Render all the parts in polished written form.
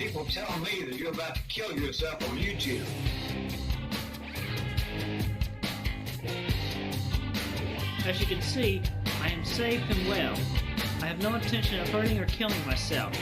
People tell me that you're about to kill yourself on YouTube. As you can see, I am safe and well. I have no intention of hurting or killing myself.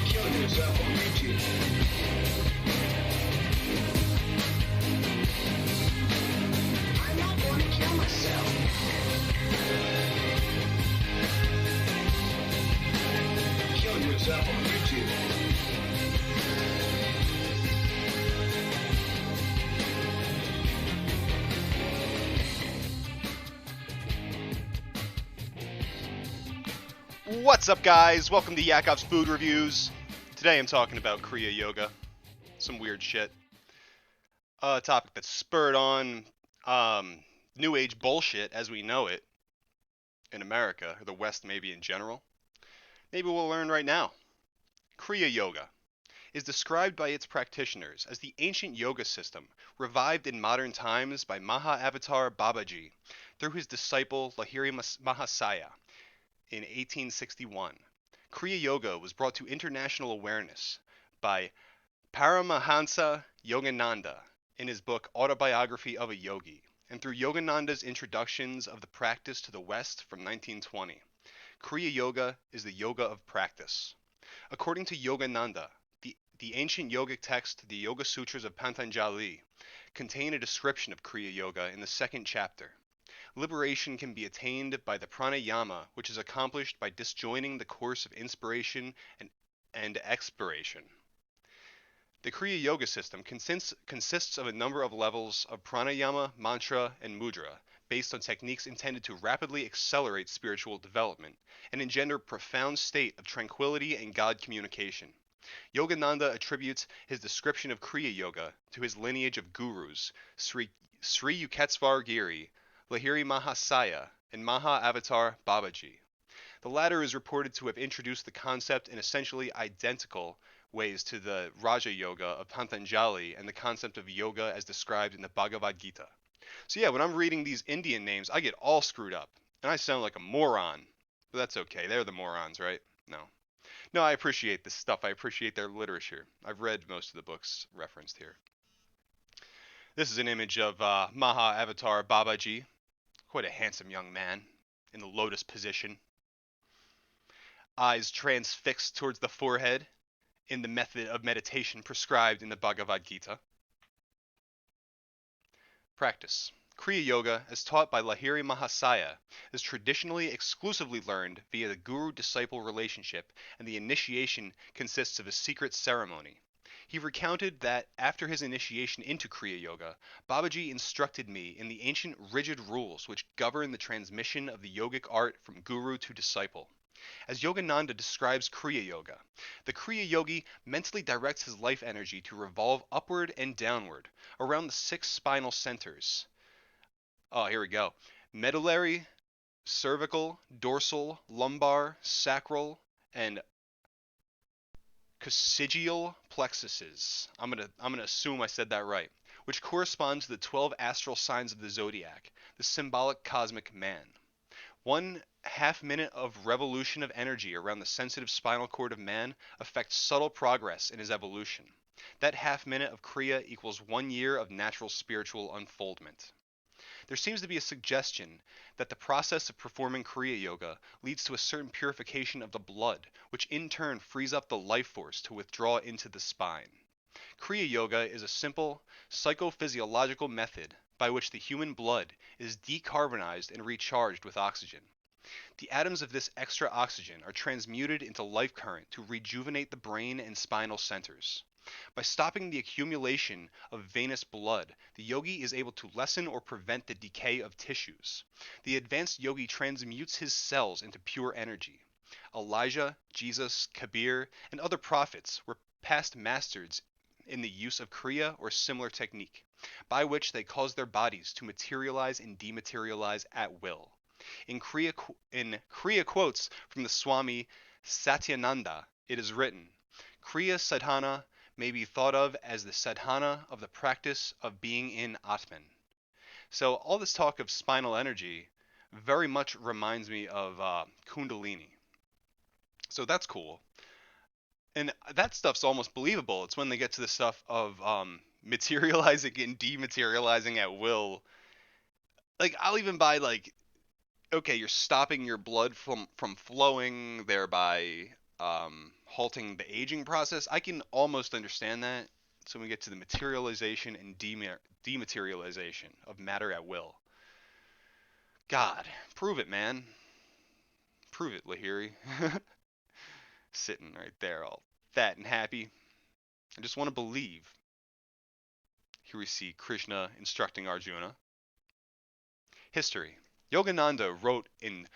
Kill yourself on YouTube. I'm not going to kill myself. Kill yourself on YouTube. What's up, guys? Welcome to Yakov's Food Reviews. Today I'm talking about Kriya Yoga. Some weird shit. A topic that's spurred on New Age bullshit as we know it in America, or the West maybe in general. Maybe we'll learn right now. Kriya Yoga is described by its practitioners as the ancient yoga system revived in modern times by Maha-Avatar Babaji through his disciple Lahiri Mahasaya. In 1861, Kriya Yoga was brought to international awareness by Paramahansa Yogananda in his book Autobiography of a Yogi, and through Yogananda's introductions of the practice to the West from 1920. Kriya Yoga is the yoga of practice. According to Yogananda, the ancient yogic text, the Yoga Sutras of Patanjali, contain a description of Kriya Yoga in the second chapter. Liberation can be attained by the pranayama, which is accomplished by disjoining the course of inspiration and expiration. The Kriya Yoga system consists of a number of levels of pranayama, mantra, and mudra, based on techniques intended to rapidly accelerate spiritual development and engender a profound state of tranquility and God communication. Yogananda attributes his description of Kriya Yoga to his lineage of gurus, Sri Yukteswar Giri, Lahiri Mahasaya, and Maha-Avatar Babaji. The latter is reported to have introduced the concept in essentially identical ways to the Raja Yoga of Patanjali and the concept of yoga as described in the Bhagavad Gita. So yeah, when I'm reading these Indian names, I get all screwed up, and I sound like a moron. But that's okay, they're the morons, right? No, I appreciate this stuff. I appreciate their literature. I've read most of the books referenced here. This is an image of Maha-Avatar Babaji. Quite a handsome young man, in the lotus position. Eyes transfixed towards the forehead, in the method of meditation prescribed in the Bhagavad Gita. Practice. Kriya Yoga, as taught by Lahiri Mahasaya, is traditionally exclusively learned via the guru-disciple relationship, and the initiation consists of a secret ceremony. He recounted that after his initiation into Kriya Yoga, Babaji instructed me in the ancient rigid rules which govern the transmission of the yogic art from guru to disciple. As Yogananda describes Kriya Yoga, the Kriya Yogi mentally directs his life energy to revolve upward and downward around the 6 spinal centers. Oh, here we go. Medullary, cervical, dorsal, lumbar, sacral, and coccygeal plexuses. I'm gonna assume I said that right, which correspond to the 12 astral signs of the zodiac, the symbolic cosmic man. 1/2 minute of revolution of energy around the sensitive spinal cord of man affects subtle progress in his evolution. That 1/2 minute of Kriya equals 1 year of natural spiritual unfoldment. There seems to be a suggestion that the process of performing Kriya Yoga leads to a certain purification of the blood, which in turn frees up the life force to withdraw into the spine. Kriya Yoga is a simple psychophysiological method by which the human blood is decarbonized and recharged with oxygen. The atoms of this extra oxygen are transmuted into life current to rejuvenate the brain and spinal centers. By stopping the accumulation of venous blood, the yogi is able to lessen or prevent the decay of tissues. The advanced yogi transmutes his cells into pure energy. Elijah, Jesus, Kabir, and other prophets were past masters in the use of Kriya or similar technique, by which they caused their bodies to materialize and dematerialize at will. In Kriya quotes from the Swami Satyananda, it is written, Kriya sadhana may be thought of as the sadhana of the practice of being in Atman. So all this talk of spinal energy very much reminds me of Kundalini. So that's cool. And that stuff's almost believable. It's when they get to the stuff of materializing and dematerializing at will. Like I'll even buy like, okay, you're stopping your blood from flowing, thereby halting the aging process. I can almost understand that. So we get to the materialization and dematerialization of matter at will. God, prove it, man. Prove it, Lahiri. Sitting right there, all fat and happy. I just want to believe. Here we see Krishna instructing Arjuna. History. Yogananda wrote in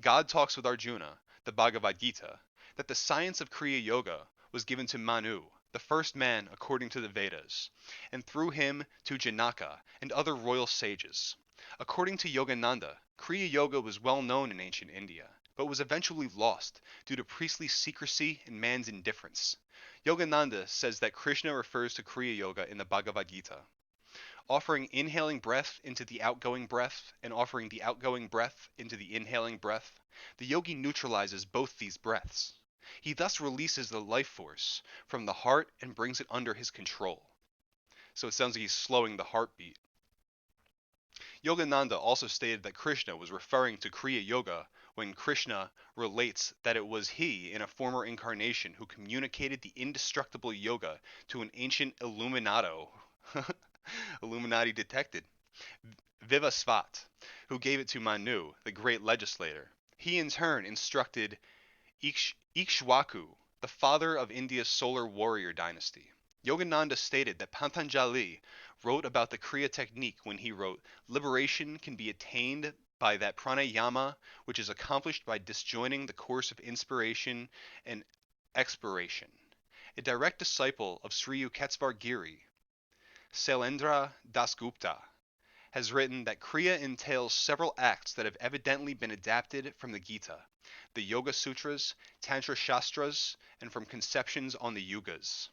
God Talks with Arjuna, the Bhagavad Gita, that the science of Kriya Yoga was given to Manu, the first man according to the Vedas, and through him to Janaka and other royal sages. According to Yogananda, Kriya Yoga was well known in ancient India, but was eventually lost due to priestly secrecy and man's indifference. Yogananda says that Krishna refers to Kriya Yoga in the Bhagavad Gita, offering inhaling breath into the outgoing breath and offering the outgoing breath into the inhaling breath. The yogi neutralizes both these breaths. He thus releases the life force from the heart and brings it under his control. So it sounds like he's slowing the heartbeat. Yogananda also stated that Krishna was referring to Kriya Yoga when Krishna relates that it was he in a former incarnation who communicated the indestructible yoga to an ancient Illuminato. Illuminati detected. Vivasvat, who gave it to Manu, the great legislator. He in turn instructed Ikshwaku, the father of India's solar warrior dynasty. Yogananda stated that Patanjali wrote about the Kriya technique when he wrote, liberation can be attained by that pranayama which is accomplished by disjoining the course of inspiration and expiration. A direct disciple of Sri Yukteswar Giri, Sailendra Dasgupta, has written that Kriya entails several acts that have evidently been adapted from the Gita, the Yoga Sutras, Tantra Shastras, and from conceptions on the Yugas.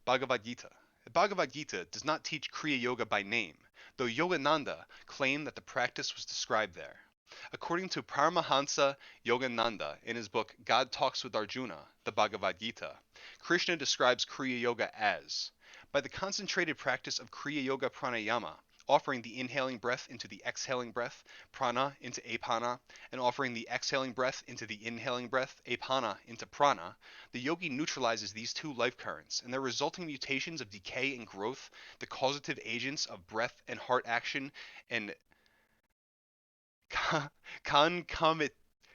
Bhagavad Gita. The Bhagavad Gita does not teach Kriya Yoga by name, though Yogananda claimed that the practice was described there. According to Paramahansa Yogananda in his book God Talks with Arjuna, the Bhagavad Gita, Krishna describes Kriya Yoga as, by the concentrated practice of Kriya Yoga Pranayama, offering the inhaling breath into the exhaling breath, prana into apana, and offering the exhaling breath into the inhaling breath, apana into prana, the yogi neutralizes these two life currents and their resulting mutations of decay and growth, the causative agents of breath and heart action, and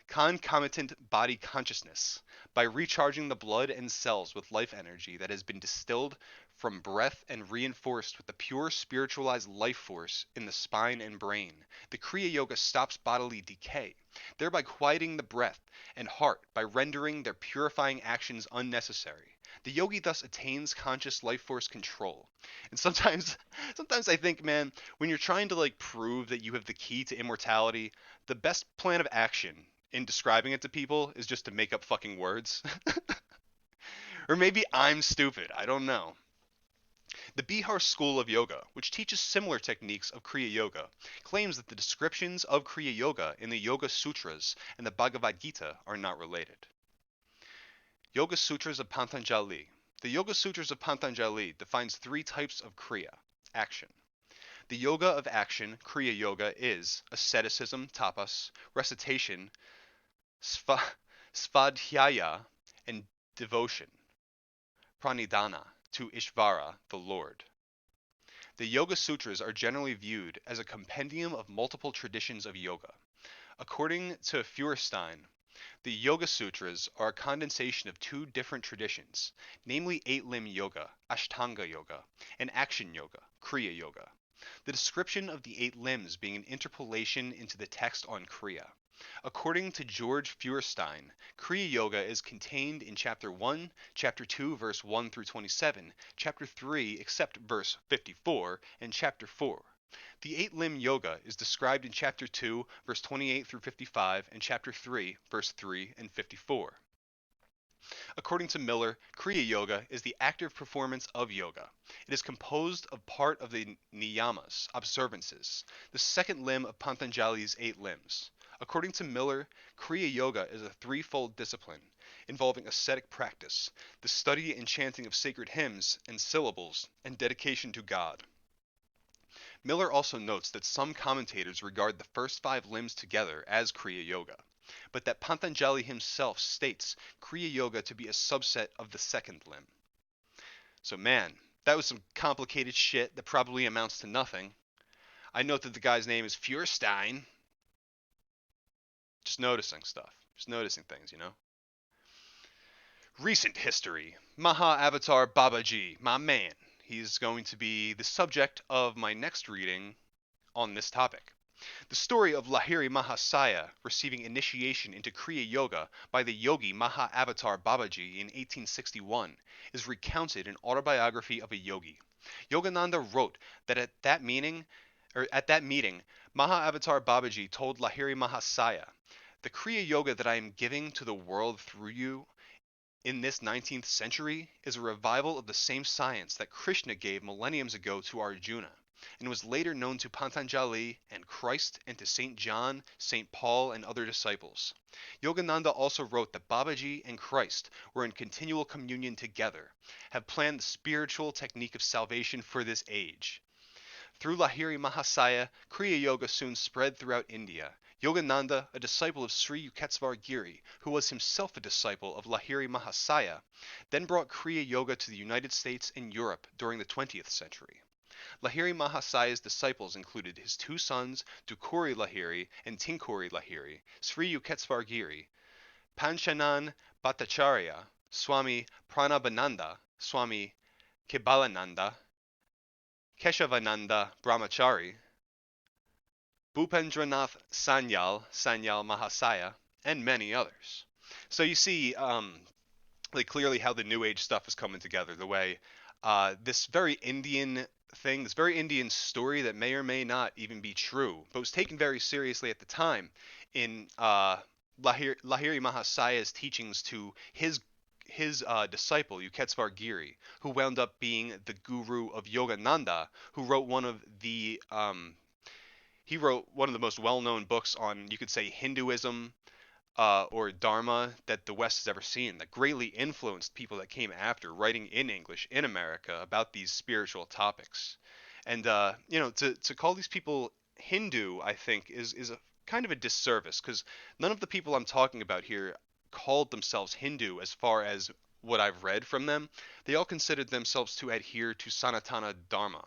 concomitant body consciousness by recharging the blood and cells with life energy that has been distilled from breath and reinforced with the pure spiritualized life force in the spine and brain. The Kriya Yoga stops bodily decay, thereby quieting the breath and heart by rendering their purifying actions unnecessary. The yogi thus attains conscious life force control. And sometimes I think, man, when you're trying to like prove that you have the key to immortality, the best plan of action in describing it to people is just to make up fucking words. Or maybe I'm stupid, I don't know. The Bihar school of yoga, which teaches similar techniques of Kriya Yoga, claims that the descriptions of Kriya Yoga in the Yoga Sutras and the Bhagavad Gita are not related. Yoga Sutras of Patanjali. The Yoga Sutras of Patanjali defines three types of Kriya, action. The yoga of action, Kriya Yoga, is asceticism, tapas, recitation, svadhyaya, and devotion, pranidhana, to Ishvara, the Lord. The Yoga Sutras are generally viewed as a compendium of multiple traditions of yoga. According to Feuerstein, the Yoga Sutras are a condensation of two different traditions, namely eight-limb yoga, Ashtanga yoga, and action yoga, Kriya yoga. The description of the eight limbs being an interpolation into the text on Kriya. According to George Feuerstein, Kriya Yoga is contained in Chapter 1, Chapter 2, verse 1 through 27, Chapter 3, except verse 54, and Chapter 4. The eight-limb yoga is described in Chapter 2, verse 28 through 55, and Chapter 3, verse 3 and 54. According to Miller, Kriya Yoga is the active performance of yoga. It is composed of part of the niyamas, observances, the second limb of Patanjali's 8 limbs. According to Miller, Kriya Yoga is a threefold discipline involving ascetic practice, the study and chanting of sacred hymns and syllables, and dedication to God. Miller also notes that some commentators regard the first 5 limbs together as Kriya Yoga, but that Patanjali himself states Kriya Yoga to be a subset of the second limb. So man, that was some complicated shit that probably amounts to nothing. I note that the guy's name is Feuerstein. Just noticing stuff. Just noticing things, you know? Recent history. Maha Avatar Babaji, my man. He's going to be the subject of my next reading on this topic. The story of Lahiri Mahasaya receiving initiation into Kriya Yoga by the yogi Maha Avatar Babaji in 1861 is recounted in Autobiography of a Yogi. Yogananda wrote that at that meeting, Maha Avatar Babaji told Lahiri Mahasaya, "The Kriya Yoga that I am giving to the world through you in this 19th century is a revival of the same science that Krishna gave millenniums ago to Arjuna, and was later known to Patanjali and Christ and to St. John, St. Paul, and other disciples." Yogananda also wrote that Babaji and Christ were in continual communion together, have planned the spiritual technique of salvation for this age. Through Lahiri Mahasaya, Kriya Yoga soon spread throughout India. Yogananda, a disciple of Sri Yukteswar Giri, who was himself a disciple of Lahiri Mahasaya, then brought Kriya Yoga to the United States and Europe during the 20th century. Lahiri Mahasaya's disciples included his 2 sons, Dukuri Lahiri and Tinkuri Lahiri, Sri Yukteswar Giri, Panchanan Bhattacharya, Swami Pranabananda, Swami Kebalananda, Keshavananda Brahmachari, Bhupendranath Sanyal, Sanyal Mahasaya, and many others. So you see, like clearly how the New Age stuff is coming together. The way this very Indian thing, this very Indian story that may or may not even be true, but was taken very seriously at the time in Lahiri Mahasaya's teachings to his disciple Yukteswar Giri, who wound up being the guru of Yogananda, who wrote one of the he wrote one of the most well-known books on, you could say, Hinduism or Dharma that the West has ever seen, that greatly influenced people that came after, writing in English in America about these spiritual topics. And to call these people Hindu, I think, is a kind of a disservice, because none of the people I'm talking about here called themselves Hindu as far as what I've read from them. They all considered themselves to adhere to Sanatana Dharma.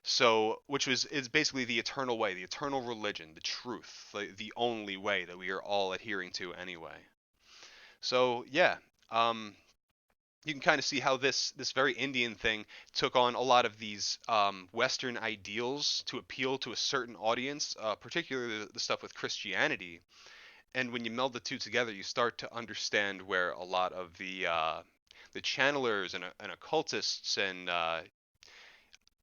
So, which is basically the eternal way, the eternal religion, the truth, the only way that we are all adhering to anyway. So, yeah, um, you can kind of see how this very Indian thing took on a lot of these Western ideals to appeal to a certain audience, particularly the stuff with Christianity. And when you meld the two together, you start to understand where a lot of the channelers and occultists and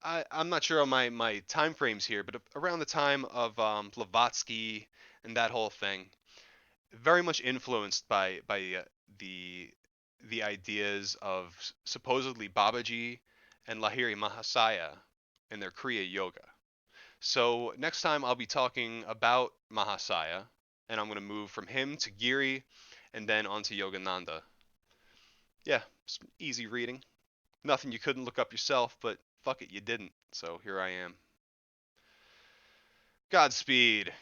I'm not sure on my time frames here, but around the time of Blavatsky and that whole thing, very much influenced by the the ideas of supposedly Babaji and Lahiri Mahasaya and their Kriya Yoga. So next time I'll be talking about Mahasaya, and I'm going to move from him to Giri, and then on to Yogananda. Yeah, easy reading. Nothing you couldn't look up yourself, but fuck it, you didn't. So here I am. Godspeed.